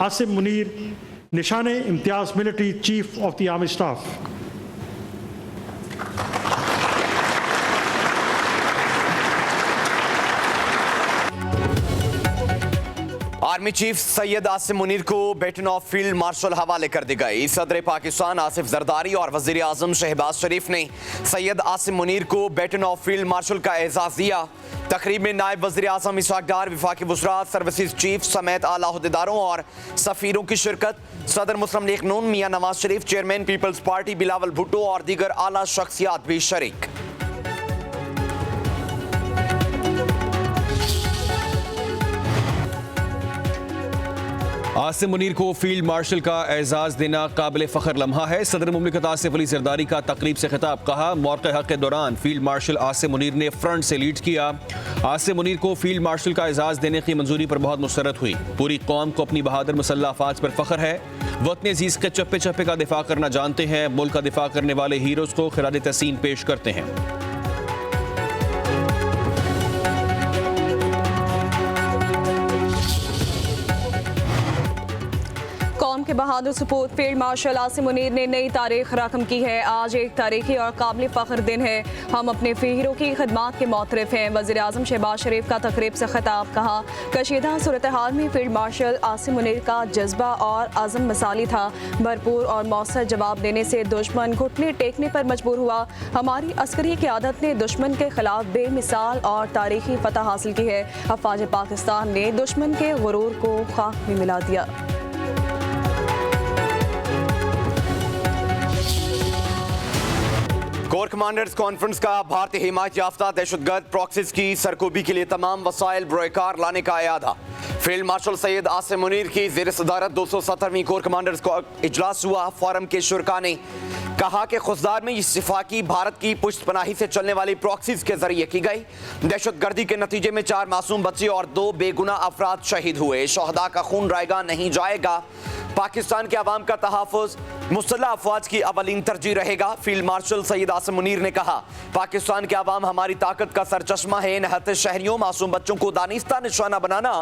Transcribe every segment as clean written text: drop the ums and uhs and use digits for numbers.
आसिम मुनीर, निशाने Imtiaz military chief of the army staff. Army chief Syed Asim Munir को baton of field marshal हवाले कर दी गई। सदर पाकिस्तान आसिफ जरदारी और वजीर आजम शहबाज शरीफ ने सैयद आसिम मुनीर को बैटन ऑफ फील्ड मार्शल का एजाज दिया। तकरीब में नायब वजीर आजम इसहाक डार, वफाकी वज़रात, सर्विसेज चीफ समेत आला अहदेदारों और सफीरों की शिरकत। सदर Muslim League Noon Mian Nawaz Sharif, chairman peoples party Bilawal Bhutto और दीगर आला शख्सियात भी शरीक। आसिम मुनीर को फील्ड मार्शल का एजाज देना काबिल फ़ख्र लम्हा है। सदर मुमलिकत आसिफ अली जरदारी का तकरीब से खिताब। कहा, मौक़े हक़ के दौरान फील्ड मार्शल आसिम मुनीर ने फ्रंट से लीड किया। आसिम मुनीर को फील्ड मार्शल का एजाज देने की मंजूरी पर बहुत मुसरत हुई। पूरी कौम को अपनी बहादुर मुसल्लह अफ़वाज पर फ़ख्र है। वतन अज़ीज़ के चप्पे चप्पे का दिफा करना जानते हैं। मुल्क का दिफा करने वाले हीरोज़ को खिराज तहसीन पेश करते हैं। कौम के बहादुर सपूत फील्ड मार्शल आसिम मुनीर ने नई तारीख रकम की है। आज एक तारीखी और काबिल फ़ख्र दिन है। हम अपने हीरो की खदमात के मोतरफ़ हैं। वज़ीर आज़म शहबाज शरीफ का तकरीब से खिताब। कहा, कशीदा सूरत हाल में फील्ड मार्शल आसिम मुनीर का जज्बा और आज़म मिसाली था। भरपूर और मौसर जवाब देने से दुश्मन घुटने टेकने पर मजबूर हुआ। हमारी अस्करी क़यादत ने दुश्मन के खिलाफ बेमिसाल और तारीखी फतह हासिल की है। अफ़वाज पाकिस्तान ने दुश्मन के गुरूर को खाक में मिला दिया। कोर कमांडर्स कॉन्फ्रेंस का भारतीय हिमायत याफ्ता दहशतगर्द प्रॉक्सीज की सरकोबी के लिए तमाम वसाइल बरोकार लाने का इरादा। फील्ड मार्शल सैयद आसिम मुनीर की ज़ेर सदारत 270वीं कोर कमांडर्स का इजलास हुआ। फोरम के शुरका ने कहा कि खुजदार में इस सिफाकी भारत की पुष्ट पनाही से चलने वाली प्रॉक्सीज के जरिए की गई। दहशतगर्दी के नतीजे में 4 मासूम बच्चे और 2 बेगुनाह अफराद शहीद हुए। शहदा का खून रायगा नहीं जाएगा। पाकिस्तान के अवाम का तहफ़्फ़ुज़ मुसल्लह अफवाज की अवलीन तरजीह रहेगा। फील्ड मार्शल सैयद आसिम मुनीर ने कहा, पाकिस्तान के अवाम हमारी ताकत का सरचश्मा है। निहत्ते शहरियों, मासूम बच्चों को दानिस्ता निशाना बनाना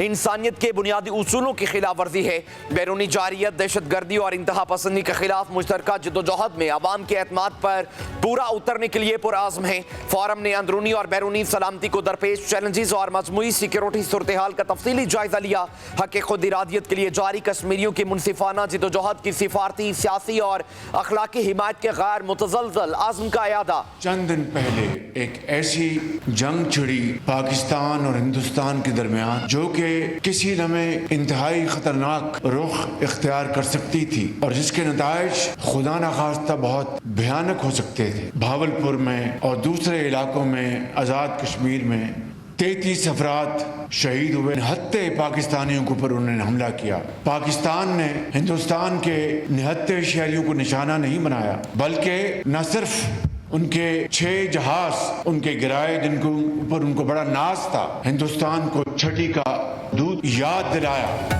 इंसानियत के बुनियादी उसूलों की खिलाफ वर्जी है। बैरूनी जारियत, दहशतगर्दी और इंतहा पसंदी के खिलाफ मुश्तरका जद्दोजहद में अवाम के एतमाद पर पूरा उतरने के लिए पुरआज़म है। फोरम ने अंदरूनी और बैरूनी सलामती को दरपेश चैलेंजेस और मजमूई सिक्योरिटी सूरत हाल का तफसीली जायजा लिया। हक़ खुद इरादियत के लिए जारी कश्मीरियों की मुनसिफाना जद्दोजहद की सिफारती, सियासी और अखलाकी हिमायत के गैर मुतज़लज़ल आज़म का यादा। चंद दिन पहले एक ऐसी जंग छिड़ी पाकिस्तान और हिंदुस्तान के दरमियान जो कि किसी लम्हे इंतहाई खतरनाक रुख इख्तियार कर सकती थी और जिसके नताइज खुदा न खास्ता बहुत भयानक हो सकते थे। भावलपुर में और दूसरे इलाकों में, आज़ाद कश्मीर में 33 अफराद शहीद हुए। निहत्ते पाकिस्तानियों के ऊपर उन्होंने हमला किया। पाकिस्तान ने हिंदुस्तान के निहत्ते शहरियों को निशाना नहीं बनाया, बल्कि न सिर्फ उनके 6 जहाज उनके गिराए जिनको ऊपर उनको बड़ा नाज था, हिंदुस्तान को छठी का दूध याद दिलाया।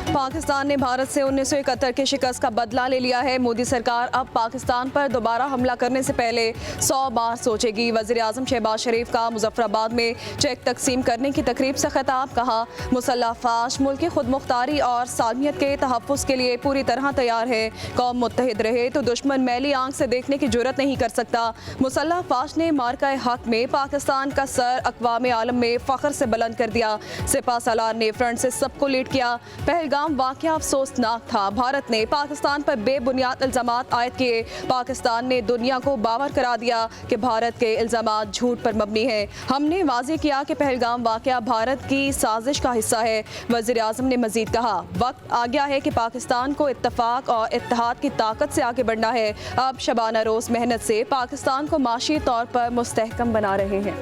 पाकिस्तान ने भारत से 1971 की शिकस्त का बदला ले लिया है। मोदी सरकार अब पाकिस्तान पर दोबारा हमला करने से पहले 100 बार सोचेगी। वज़ीर आज़म शहबाज शरीफ का मुजफ्फराबाद में चेक तकसीम करने की तकरीब से खिताब। कहा, मुसल्लह अफ़वाज मुल्क की खुद मुख्तारी और सालमियत के तहफ़्फ़ुज़ के लिए पूरी तरह तैयार है। कौम मुत्तहिद रहे तो दुश्मन मैली आंख से देखने की जुर्रत नहीं कर सकता। मुसल्लह अफ़वाज ने मार्का हक में पाकिस्तान का सर अक़वाम आलम में फ़ख्र से बुलंद कर दिया। सिपा सालार ने फ्रंट से सबको लीड किया। पहलगाम वाक़या अफसोसनाक था। भारत ने पाकिस्तान पर बेबुनियाद इल्ज़ामात आयद किए। पाकिस्तान ने दुनिया को बावर करा दिया कि भारत के इल्ज़ामात झूठ पर मबनी है। हमने वाज़ेह किया कि पहलगाम वाक़या भारत की साजिश का हिस्सा है। वज़ीर आज़म ने मज़ीद कहा, वक्त आ गया है कि पाकिस्तान को इत्तफ़ाक़ और इत्तेहाद की ताकत से आगे बढ़ना है। अब शबाना रोज़ मेहनत से पाकिस्तान को माशी तौर पर मुस्तहकम बना रहे हैं।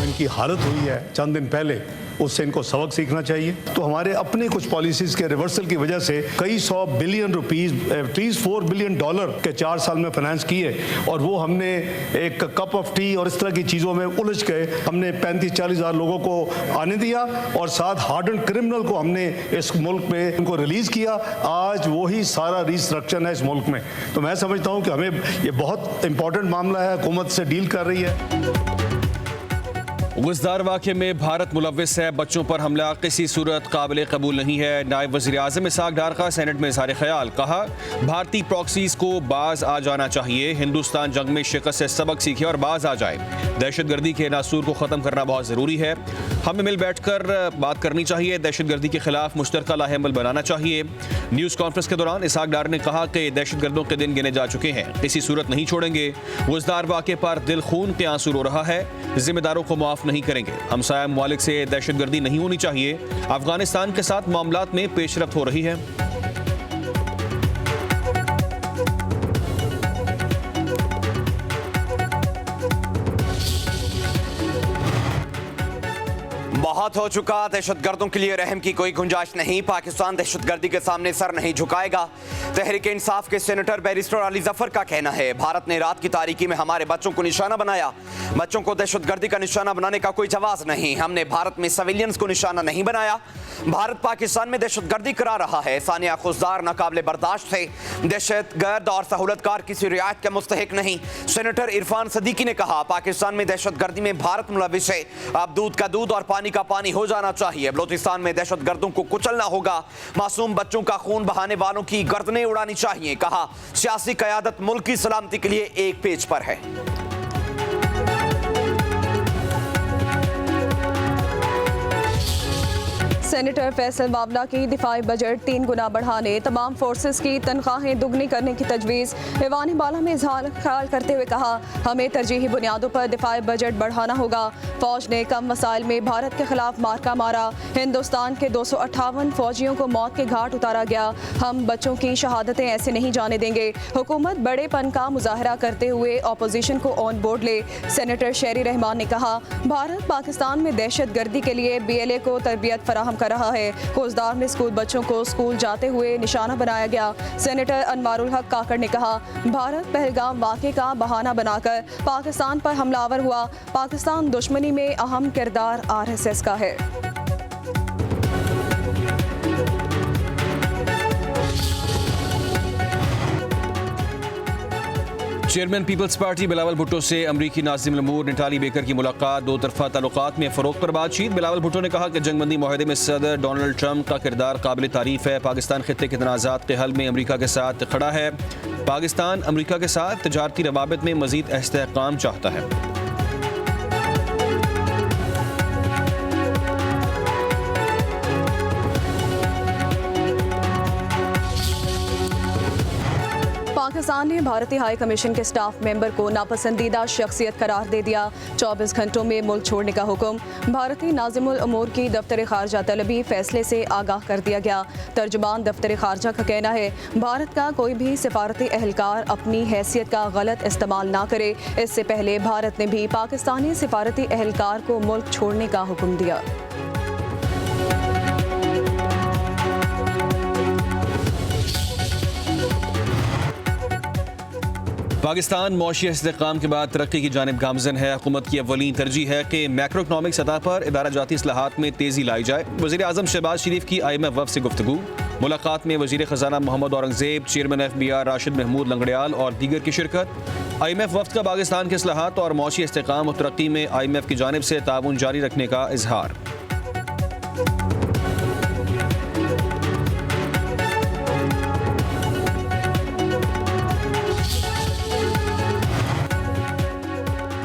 इनकी हालत हुई है चंद दिन पहले, उससे इनको सबक सीखना चाहिए। तो हमारे अपने कुछ पॉलिसीज़ के रिवर्सल की वजह से कई 100 बिलियन रुपीज़, एटलीस्ट $4 बिलियन के 4 साल में फाइनेंस किए और वो हमने एक कप ऑफ टी और इस तरह की चीज़ों में उलझ गए। हमने 35-40 हज़ार लोगों को आने दिया और साथ हार्डन क्रिमिनल को हमने इस मुल्क में उनको रिलीज़ किया। आज वही सारा रिस्ट्रक्शन है इस मुल्क में। तो मैं समझता हूँ कि हमें ये बहुत इंपॉर्टेंट मामला है, हुकूमत से डील कर रही है। गुज़दार वाक़े में भारत मुलव्विस है, बच्चों पर हमला किसी सूरत काबिल कबूल नहीं है। नायब वज़ीर आज़म इसहाक़ डार का सेनेट में इज़हार ख्याल, कहा भारतीय प्रॉक्सीज़ को बाज आ जाना चाहिए। हिंदुस्तान जंग में शिकस्त से सबक सीखे और बाज आ जाए। दहशतगर्दी के नासूर को ख़त्म करना बहुत ज़रूरी है। हमें मिल बैठ कर बात करनी चाहिए। दहशतगर्दी के खिलाफ मुश्तरका लाहेअमल बनाना चाहिए। न्यूज़ कॉन्फ्रेंस के दौरान इसहाक़ डार ने कहा कि दहशतगर्दों के दिन गिने जा चुके हैं, किसी सूरत नहीं छोड़ेंगे। गुज़दार वाक़े पर दिल खून के आंसू रो रहा है, जिम्मेदारों को माफ़ नहीं करेंगे। हमसाया ममालिक से दहशतगर्दी नहीं होनी चाहिए। अफगानिस्तान के साथ मामलात में पेशरफ्त हो रही है। बहुत हो चुका, दहशतगर्दों के लिए रहम की कोई गुंजाइश नहीं। पाकिस्तान दहशतगर्दी के सामने सर नहीं झुकाएगा। तहरीक इंसाफ के सेनेटर बैरिस्टर अली जफर का कहना है, भारत ने रात की तारीकी में हमारे बच्चों को निशाना बनाया। बच्चों को दहशतगर्दी का निशाना बनाने का कोई जवाब नहीं। हमने भारत में सिविलियंस को निशाना नहीं बनाया। भारत पाकिस्तान में दहशतगर्दी करा रहा है। सानिया खुशदार नाकाबिले बर्दाश्त थे। दहशतगर्द और सहूलतकार किसी रियायत के मुस्तहिक नहीं। सेनेटर इरफान सदीकी ने कहा, पाकिस्तान में दहशतगर्दी में भारत मुलविस है। अब दूध का दूध और पानी का पानी हो जाना चाहिए। बलोचिस्तान में दहशतगर्दों को कुचलना होगा। मासूम बच्चों का खून बहाने वालों की गर्दनें उड़ानी चाहिए। कहा, सियासी क़यादत मुल्क की सलामती के लिए एक पेज पर है। सेनेटर फैसल मावला की दिफाई बजट 3 गुना बढ़ाने, तमाम फोर्सेस की तनख्वाहें दुगनी करने की तजवीज़। ऐवान बाला में इजहार ख्याल करते हुए कहा, हमें तरजीही बुनियादों पर दिफाई बजट बढ़ाना होगा। फौज ने कम वसाइल में भारत के खिलाफ मार्का मारा। हिंदुस्तान के 258 फौजियों को मौत के घाट उतारा गया। हम बच्चों की शहादतें ऐसे नहीं जाने देंगे। हुकूमत बड़ेपन का मुजाहरा करते हुए अपोजिशन को ऑन बोर्ड ले। सेनेटर शेरी रहमान ने कहा, भारत पाकिस्तान में दहशतगर्दी के लिए BLA को तरबियत फराहम कर रहा है। कोसदार में स्कूल बच्चों को स्कूल जाते हुए निशाना बनाया गया। सेनेटर अनवारुल हक काकड़ ने कहा, भारत पहलगाम वाक़े का बहाना बनाकर पाकिस्तान पर हमलावर हुआ। पाकिस्तान दुश्मनी में अहम किरदार RSS का है। Chairman peoples party Bilawal Bhutto से अमरीकी नाज़िम अल-अमूर नटाली बेकर की मुलाकात। दो तरफा ताल्लुकात में फ़रोग़ पर बातचीत। बिलावल भुट्टो ने कहा कि जंगबंदी माहदे में सदर डोनाल्ड ट्रंप का किरदार काबिल तारीफ़ है। पाकिस्तान खित्ते के तनाज़ात के हल में अमरीका के साथ खड़ा है। पाकिस्तान अमरीका के साथ तजारती रवाबित में मज़ीद इस्तेहकाम चाहता है। पाकिस्तान ने भारतीय हाई कमीशन के स्टाफ मेंबर को नापसंदीदा शख्सियत करार दे दिया। 24 घंटों में मुल्क छोड़ने का हुक्म। भारतीय नाज़िम अल-अमूर की दफ्तर खारजा तलबी फैसले से आगाह कर दिया गया। तर्जुमान दफ्तर खारजा का कहना है, भारत का कोई भी सिफारती एहलकार अपनी हैसियत का गलत इस्तेमाल ना करे। इससे पहले भारत ने भी पाकिस्तानी सिफारती एहलकार को मुल्क छोड़ने का हुक्म दिया। पाकिस्तान मौशी इस्तेहकाम के बाद तरक्की की जानिब गामज़न है। हुकूमत की अव्वलीन तरजीह है कि मैक्रो इकनॉमिक सतह पर इदारा जाती इस्लाहात में तेज़ी लाई जाए। वज़ीर आज़म शहबाज शरीफ की IMF वफ़द से गुफ्तगू। मुलाकात में वज़ीर ख़जाना मोहम्मद औरंगज़ेब, चेयरमैन FBR राशिद महमूद लंगड़ियाल और दीगर की शिरकत। IMF वफ़द का पाकिस्तान के इस्लाहात और मौशी इस्तेहकाम और तरक्की में IMF की जानिब से ताउन जारी रखने का इजहार।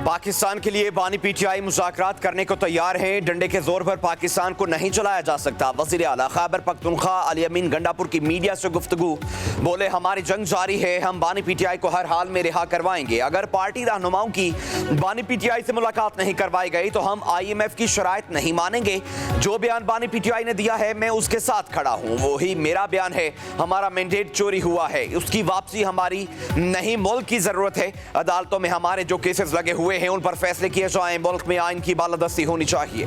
पाकिस्तान के लिए बानी PTI मुज़ाकरात करने को तैयार हैं। डंडे के जोर पर पाकिस्तान को नहीं चलाया जा सकता। वज़ीर आला खैबर पख्तूनख्वा अली अमीन गंडापुर की मीडिया से गुफ्तगू। बोले, हमारी जंग जारी है, हम बानी PTI को हर हाल में रिहा करवाएंगे। अगर पार्टी रहनुमाओं की बानी PTI से मुलाकात नहीं करवाई गई तो हम IMF की शराइत नहीं मानेंगे। जो बयान बानी PTI ने दिया है, मैं उसके साथ खड़ा हूँ, वही मेरा बयान है। हमारा मैंडेट चोरी हुआ है, उसकी वापसी हमारी नहीं, मुल्क की ज़रूरत है। अदालतों में हमारे जो केसेस लगे हुए हैं उन पर फैसले किए जाएं। मुल्क में आइन की बालादस्ती होनी चाहिए।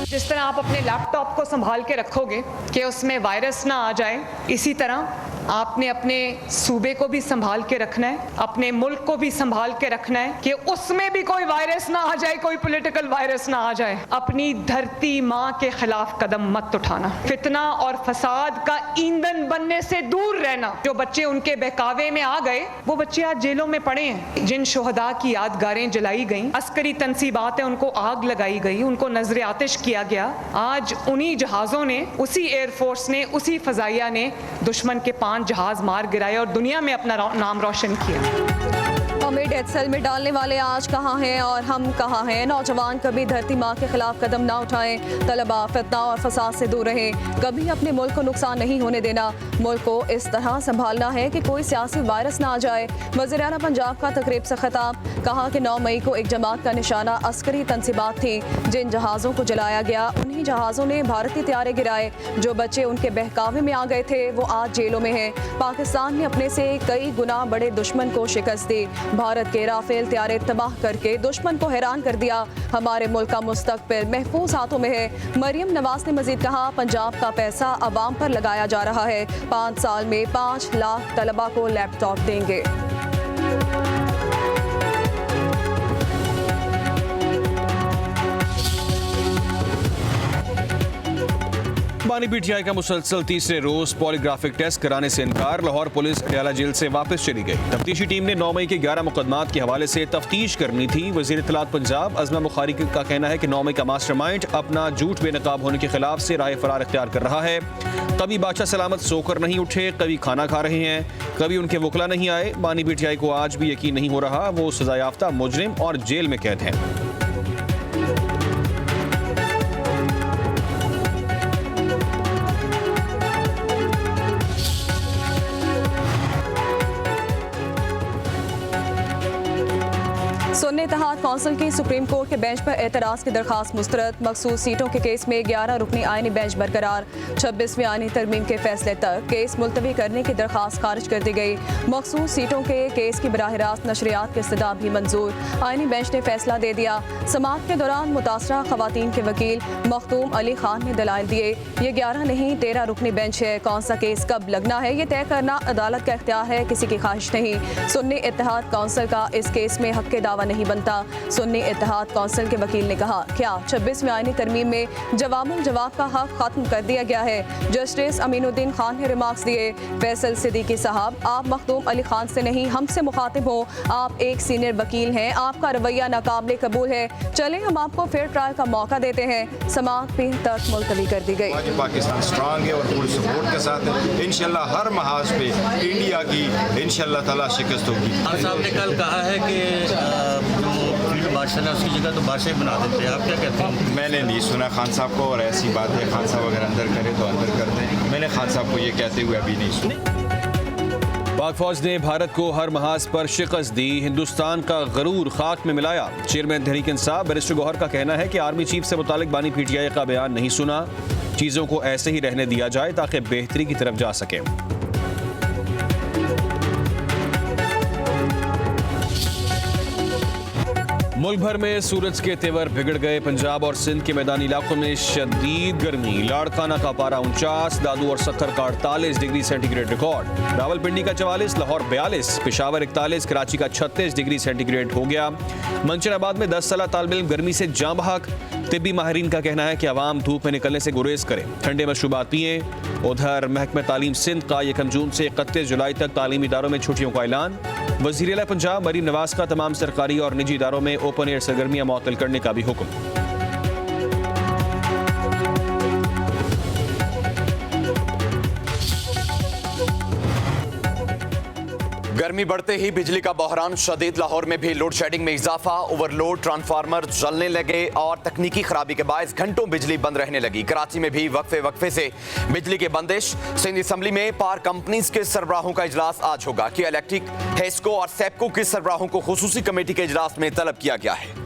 जिस तरह आप अपने लैपटॉप को संभाल के रखोगे कि उसमें वायरस ना आ जाए, इसी तरह आपने अपने सूबे को भी संभाल के रखना है, अपने मुल्क को भी संभाल के रखना है कि उसमें भी कोई वायरस ना आ जाए, कोई पॉलिटिकल वायरस ना आ जाए। अपनी धरती माँ के खिलाफ कदम मत उठाना, फितना और फसाद का ईंधन बनने से दूर रहना। जो बच्चे उनके बहकावे में आ गए वो बच्चे आज जेलों में पड़े हैं। जिन शोहदा की यादगारें जलाई गईं, अस्करी तंसीबात है उनको आग लगाई गई, उनको नजर आतिश किया गया। आज उन्हीं जहाज़ों ने, उसी एयरफोर्स ने, उसी फजाइया ने दुश्मन के 5 जहाज मार गिराए और दुनिया में अपना नाम रोशन किया। हमें डेथ सेल में डालने वाले आज कहाँ हैं और हम कहाँ हैं। नौजवान कभी धरती माँ के खिलाफ कदम ना उठाएं, तलबा फितना और फसाद से दूर रहें, कभी अपने मुल्क को नुकसान नहीं होने देना। मुल्क को इस तरह संभालना है कि कोई सियासी वायरस ना आ जाए। वज़ीर आला पंजाब का तकरीब से खिताब, कहा कि 9 मई को एक जमात का निशाना अस्करी तंसीबात थी। जिन जहाज़ों को जलाया गया उन्हीं जहाज़ों ने भारतीय त्यारे गिराए। जो बच्चे उनके बहकावे में आ गए थे वो आज जेलों में हैं। पाकिस्तान ने अपने से कई गुना बड़े दुश्मन को शिकस्त दी। भारत के राफेल त्यारे तबाह करके दुश्मन को हैरान कर दिया। हमारे मुल्क का मुस्तकबिल महफूज हाथों में है। मरियम नवाज ने मजीद कहा, पंजाब का पैसा अवाम पर लगाया जा रहा है। 5 साल में 5 लाख तलबा को लैपटॉप देंगे। बानी पीटीआई का मुसलसल तीसरे रोज पॉलीग्राफिक टेस्ट कराने से इनकार। लाहौर पुलिस पटियाला जेल से वापस चली गई। तफ्तीशी टीम ने 9 मई के 11 मुकदमात के हवाले से तफ्तीश करनी थी। वजीर इत्तलात पंजाब अज़मा बुखारी का कहना है कि 9 मई का मास्टरमाइंड अपना झूठ बेनकाब होने के खिलाफ से राह फरार इख्तियार कर रहा है। कभी बादशाह सलामत सोकर नहीं उठे, कभी खाना खा रहे हैं, कभी उनके वकला नहीं आए। बानी पीटीआई को आज भी यकीन नहीं हो रहा वो सजा याफ्ता मुजरिम और जेल में कैद हैं। सुन्नी इत्तेहाद कौंसिल की सुप्रीम कोर्ट के बेंच पर एतराज़ की दरखास्त मुस्तरद। मखसूस सीटों के केस में 11 रुकनी आइनी बेंच बरकरार। 26वीं आइनी तरमीम के फैसले तक केस मुलतवी करने की दरखास्त खारिज कर दी गई। मखसूस सीटों के केस की बराह रास्त नशरियात की इस्तदा भी मंजूर। आइनी बेंच ने फैसला दे दिया। समाअत के दौरान मुतासरा खवातीन के वकील मखदूम अली खान ने दलाइल दिए। ये 11 नहीं 13 रुकनी बेंच है। कौन सा केस कब लगना है ये तय करना अदालत का इख्तियार है, किसी की ख्वाहिश नहीं। सुन्नी इत्तेहाद कौंसिल का इस केस में हक के दावा नहीं बनता। सुन्नी इत्तेहाद कौंसिल के वकील ने कहा, क्या 26वीं आईनी तरमीम में जवाबुल जवाब का हक खत्म कर दिया गया है। जस्टिस अमीनुद्दीन खान ने रिमार्क्स दिए, फैसल सिद्दीकी साहब आप मखदूम अली खान से नहीं हमसे मुखातिब हो। आप एक सीनियर वकील हैं, आपका रवैया नाकाबिले कबूल है। चले हम आपको फेयर ट्रायल का मौका देते हैं। समाअत 3 तक मुलतवी कर दी गई। पाकिस्तान स्ट्रांग है और पूरी सपोर्ट के साथ है। इंशाल्लाह हर महाज पे इंडिया की इंशाल्लाह ताला शिकस्त होगी। खान साहब ने कल कहा है कि जो फील्ड मार्शल है उसकी जगह तो बादशाह बना देते हैं, आप क्या कहते हैं? मैंने नहीं सुना खान साहब को, और ऐसी बात है खान साहब अगर अंदर करे तो अंदर कर दें। मैंने खान साहब को ये कहते हुए अभी नहीं सुना। पाक फौज ने भारत को हर महाज पर शिकस्त दी। हिंदुस्तान का गरूर खाक में मिलाया। चेयरमैन तहरीक इंसाफ बैरिस्टर गौहर का कहना है कि आर्मी चीफ से मुतालिक बानी पीटीआई का बयान नहीं सुना। चीज़ों को ऐसे ही रहने दिया जाए ताकि बेहतरी की तरफ जा सके। मुल्क भर में सूरज के तेवर बिगड़ गए। पंजाब और सिंध के मैदानी इलाकों में शदीद गर्मी। लाड़काना का पारा 49, दादू और सक्कर का 48 डिग्री सेंटीग्रेड रिकॉर्ड। रावलपिंडी का 44, लाहौर 42, पेशावर 41, कराची का 36 डिग्री सेंटीग्रेड हो गया। मंचनाबाद में 10 साल तालिब इल्म गर्मी से जाँ बहक। तिब्बी माहिरीन का कहना है कि अवाम धूप में निकलने से गुरेज करें, ठंडे मशरूबात पिएं। उधर महकमा तालीम सिंध का 1 जून से 31 जुलाई तक तालीमी इदारों में छुट्टियों का ऐलान। वज़ीर आला पंजाब मरीम नवाज का तमाम सरकारी और निजी इदारों में ओपन एयर सरगर्मियां मुअत्तल करने का भी हुक्म। गर्मी बढ़ते ही बिजली का बहरान शदीद। लाहौर में भी लोड शेडिंग में इजाफा। ओवरलोड, ट्रांसफार्मर जलने लगे और तकनीकी खराबी के बायस घंटों बिजली बंद रहने लगी। कराची में भी वक्फे से बिजली की बंदिश। सिंध असम्बली में पावर कंपनीज के सरबराहों का इजलास आज होगा। कि इलेक्ट्रिक, हेस्को और सेप्को के सरबराहों को खुसूसी कमेटी के इजलास में तलब किया गया है।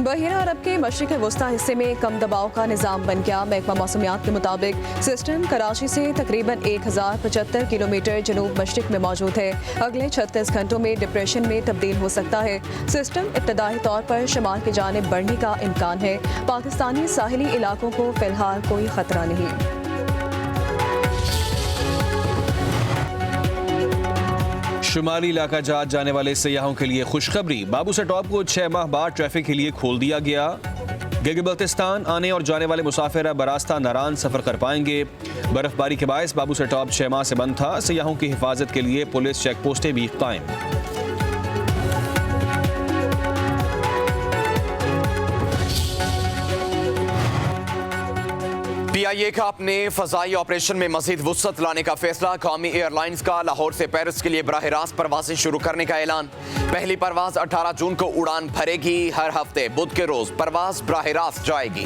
बहिरा अरब के मशरिक़ वस्ता हिस्से में कम दबाव का निज़ाम बन गया। महकमा मौसमियात के मुताबिक सिस्टम कराची से तकरीबन 1075 किलोमीटर जनूब मशरिक़ में मौजूद है। अगले 36 घंटों में डिप्रेशन में तब्दील हो सकता है। सिस्टम इब्तदाई तौर पर शमाल की जानिब बढ़ने का इम्कान है। पाकिस्तानी साहिली इलाकों को फिलहाल कोई खतरा नहीं। शुमाली इलाका जात जाने वाले सयाहों के लिए खुशखबरी। बाबू से टॉप को 6 माह बाद ट्रैफिक के लिए खोल दिया गया। गिलगित-बल्तिस्तान आने और जाने वाले मुसाफिर अब बरास्ता नारान सफर कर पाएंगे। बर्फबारी के बायस बाबू से टॉप 6 माह से बंद था। सयाहों की हिफाजत के लिए पुलिस चेक पोस्टें भी कायम। PIA का अपने फजाई ऑपरेशन में मजीद वुसअत लाने का फैसला। कौमी एयरलाइंस का लाहौर से पेरिस के लिए बराह रास्त परवाजें शुरू करने का ऐलान। पहली परवाज 18 जून को उड़ान भरेगी। हर हफ्ते बुध के रोज परवाज बराह रास्त जाएगी।